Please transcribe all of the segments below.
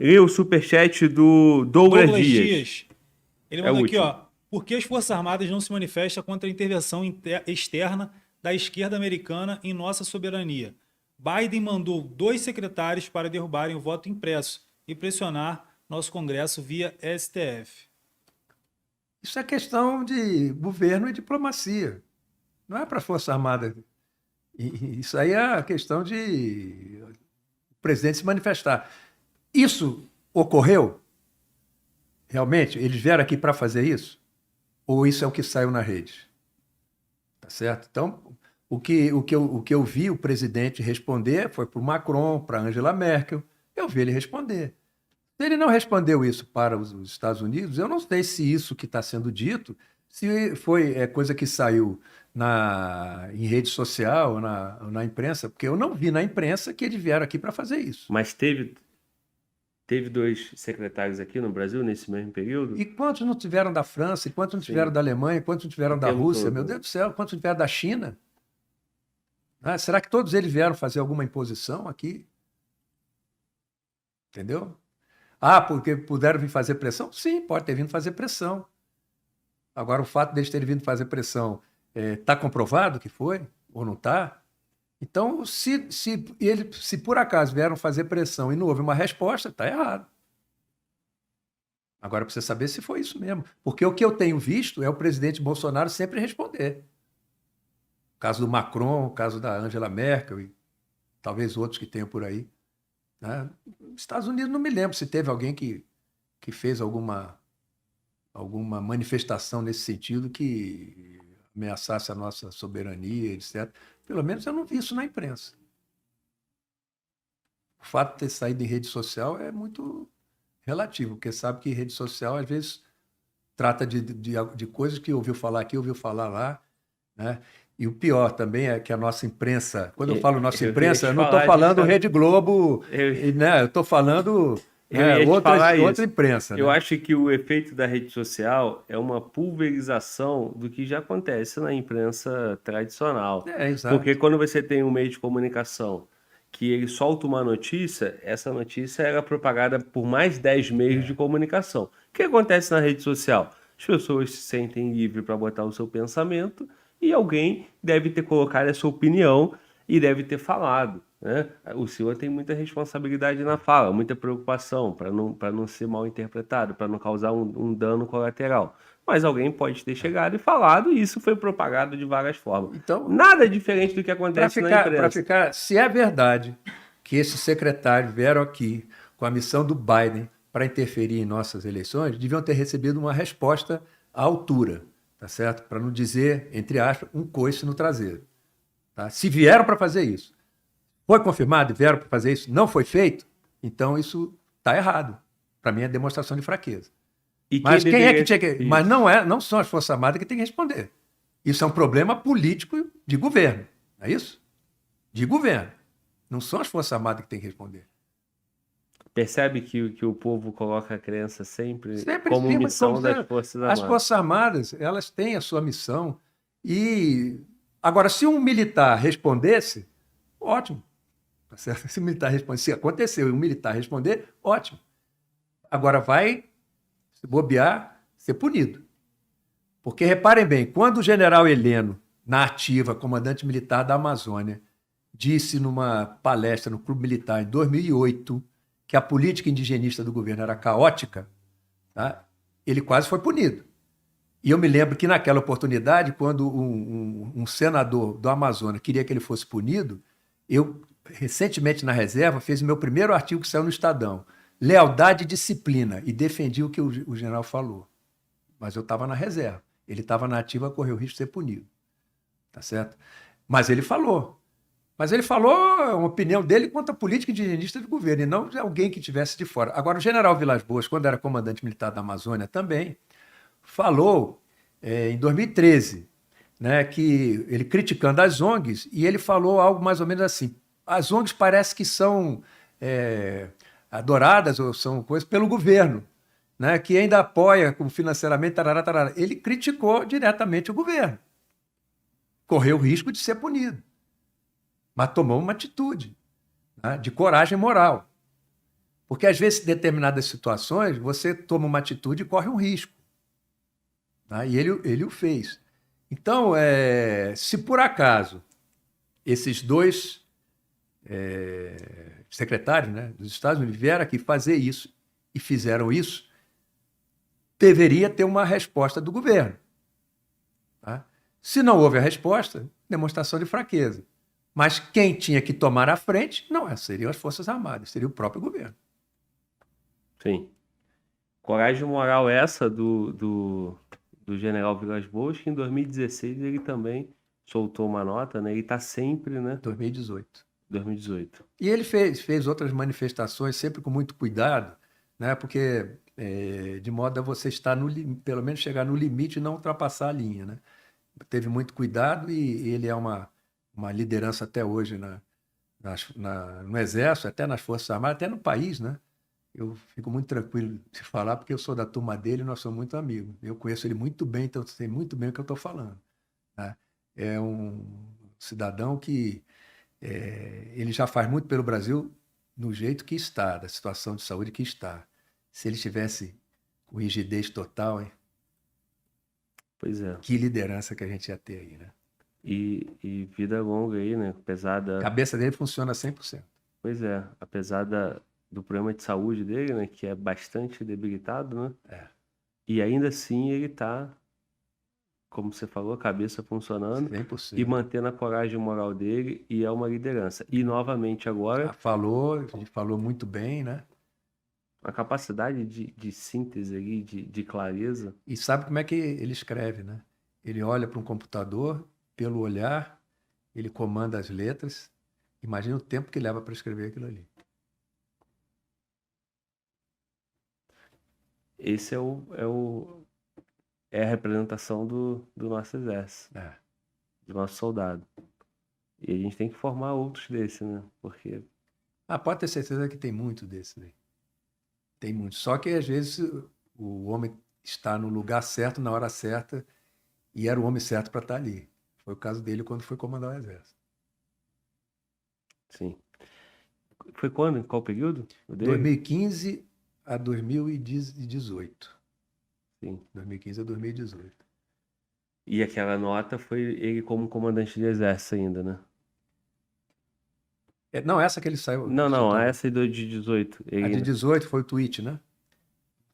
Lê o superchat do Douglas Douglas Dias. Dias. Ele É o mandou aqui, último. ó. Por que as Forças Armadas não se manifestam contra a intervenção externa da esquerda americana em nossa soberania? Biden mandou 2 secretários para derrubarem o voto impresso e pressionar nosso Congresso via STF. Isso é questão de governo e diplomacia. Não é para a Força Armada. Isso aí é a questão de o presidente se manifestar. Isso ocorreu? Realmente? Eles vieram aqui para fazer isso? Ou isso é o que saiu na rede? Tá certo? Então, o que eu vi o presidente responder foi para o Macron, para a Angela Merkel. Eu vi ele responder. Se ele não respondeu isso para os Estados Unidos, eu não sei se isso que está sendo dito, se foi coisa que saiu em rede social, na imprensa, porque eu não vi na imprensa que eles vieram aqui para fazer isso. Mas teve 2 secretários aqui no Brasil nesse mesmo período? E quantos não tiveram da França, e quantos não Sim. tiveram da Alemanha, e quantos não tiveram O da tempo Rússia? todo, Meu né? Deus do céu, quantos não tiveram da China? Ah, será que todos eles vieram fazer alguma imposição aqui? Entendeu? Ah, porque puderam vir fazer pressão? Sim, pode ter vindo fazer pressão. Agora, o fato deles terem vindo fazer pressão está comprovado que foi? Ou não está? Então, se por acaso vieram fazer pressão e não houve uma resposta, está errado. Agora, precisa saber se foi isso mesmo. Porque o que eu tenho visto é o presidente Bolsonaro sempre responder. O caso do Macron, o caso da Angela Merkel e talvez outros que tenham por aí. Né? Nos Estados Unidos, não me lembro se teve alguém que fez alguma manifestação nesse sentido que ameaçasse a nossa soberania, etc. Pelo menos eu não vi isso na imprensa. O fato de ter saído em rede social é muito relativo, porque sabe que rede social, às vezes, trata de coisas que ouviu falar aqui, ouviu falar lá, né? E o pior também é que a nossa imprensa, quando eu falo nossa Eu ia imprensa, te eu não estou falar falando justamente- Rede Globo, Eu- né? Eu estou falando Eu ia te falar outra isso. imprensa, Eu né? acho que o efeito da rede social é uma pulverização do que já acontece na imprensa tradicional. Porque Exato. quando você tem um meio de comunicação que ele solta uma notícia, essa notícia era propagada por mais 10 meios de comunicação. O que acontece na rede social? As pessoas se sentem livres para botar o seu pensamento e alguém deve ter colocado essa opinião e deve ter falado, né? O senhor tem muita responsabilidade na fala, muita preocupação para não ser mal interpretado, para não causar um dano colateral. Mas alguém pode ter chegado e falado, e isso foi propagado de várias formas. Então, Nada diferente do que acontece na imprensa. se é verdade que esses secretários vieram aqui com a missão do Biden para interferir em nossas eleições, deviam ter recebido uma resposta à altura, tá certo? Para não dizer, entre aspas, um coice no traseiro. Tá? Se vieram para fazer isso, foi confirmado e vieram para fazer isso, não foi feito, então isso está errado. Para mim é demonstração de fraqueza. E Mas quem é que deveria- tinha que... Mas não são as Forças Armadas que têm que responder. Isso é um problema político de governo, não é isso? De governo. Não são as Forças Armadas que têm que responder. Percebe que o povo coloca a crença sempre Sempre como em cima, missão das Forças As Armadas. Forças Armadas, elas têm a sua missão. E agora, se um militar respondesse, ótimo. Tá certo? Se o militar respondesse, se aconteceu e um militar responder, ótimo. Agora vai, se bobear, ser punido. Porque reparem bem, quando o general Heleno, na ativa, comandante militar da Amazônia, disse numa palestra no Clube Militar em 2008 que a política indigenista do governo era caótica, tá? Ele quase foi punido. E eu me lembro que naquela oportunidade, quando um senador do Amazonas queria que ele fosse punido, eu, recentemente na reserva, fiz o meu primeiro artigo que saiu no Estadão, Lealdade e Disciplina, e defendi o que o general falou. Mas eu estava na reserva. Ele estava na ativa, correu o risco de ser punido. Tá certo? Mas ele falou uma opinião dele quanto à política indigenista do governo, e não de alguém que estivesse de fora. Agora, o general Vilas Boas, quando era comandante militar da Amazônia também, falou em 2013, né, que ele criticando as ONGs, e ele falou algo mais ou menos assim: as ONGs parece que são adoradas ou são coisas pelo governo, né, que ainda apoia financeiramente, tarará, tarará. Ele criticou diretamente o governo. Correu o risco de ser punido. Mas tomou uma atitude, né, de coragem moral. Porque, às vezes, em determinadas situações, você toma uma atitude e corre um risco. Tá? E ele o fez. Então, se por acaso esses dois secretários, né, dos Estados Unidos vieram aqui fazer isso e fizeram isso, deveria ter uma resposta do governo. Tá? Se não houve a resposta, demonstração de fraqueza. Mas quem tinha que tomar a frente não seriam as Forças Armadas, seria o próprio governo. Sim. Coragem moral essa do general Vilas Boas, que em 2016 ele também soltou uma nota, né? Ele está sempre, né? 2018. 2018. E ele fez outras manifestações, sempre com muito cuidado, né? Porque de modo a você estar, pelo menos chegar no limite e não ultrapassar a linha, né? Teve muito cuidado e ele é uma liderança até hoje no Exército, até nas Forças Armadas, até no país, né? Eu fico muito tranquilo de falar, porque eu sou da turma dele e nós somos muito amigos. Eu conheço ele muito bem, então eu sei muito bem o que eu estou falando. Né? É um cidadão que ele já faz muito pelo Brasil no jeito que está, da situação de saúde que está. Se ele estivesse com rigidez total, hein? Pois é. Que liderança que a gente ia ter aí, né? E vida longa aí, né? Apesar A da... cabeça dele funciona 100%. Pois é, apesar do problema de saúde dele, né? Que é bastante debilitado, né? E ainda assim ele tá, como você falou, a cabeça funcionando 100%. e mantendo a coragem moral dele, e é uma liderança. E novamente agora, A gente falou muito bem, né? a capacidade de síntese ali, de clareza. E sabe como é que ele escreve, né? Ele olha para um computador, pelo olhar, ele comanda as letras. Imagina o tempo que leva para escrever aquilo ali. Esse é a representação do nosso exército, do nosso soldado. E a gente tem que formar outros desse, né? Porque Pode ter certeza que tem muito desse aí. Tem muito. Só que às vezes o homem está no lugar certo, na hora certa, e era o homem certo para estar ali. Foi o caso dele quando foi comandar o exército. sim. Foi quando? Em qual período? O dele? 2015 a 2018. Sim. 2015 a 2018. E aquela nota foi ele como comandante de exército ainda, né? Não, essa que ele saiu. Não, essa de 18. A de 18 foi o tweet, né?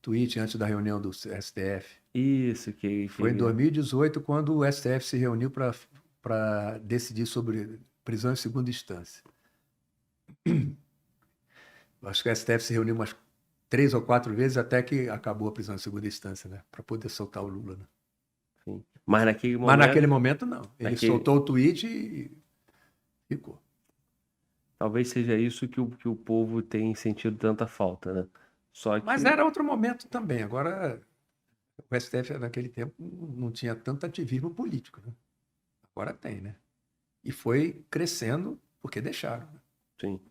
Tweet antes da reunião do STF. Isso, que Foi em 2018 quando o STF se reuniu para decidir sobre prisão em segunda instância. Acho que o STF se reuniu umas 3 ou 4 vezes até que acabou a prisão em segunda instância, né? Para poder soltar o Lula, né? Sim. Mas naquele momento não. Ele soltou o tweet e ficou. Talvez seja isso que o povo tem sentido tanta falta, né? Só que... Mas era outro momento também. Agora, o STF naquele tempo não tinha tanto ativismo político, né? Agora tem, né? E foi crescendo porque deixaram. Né? Sim.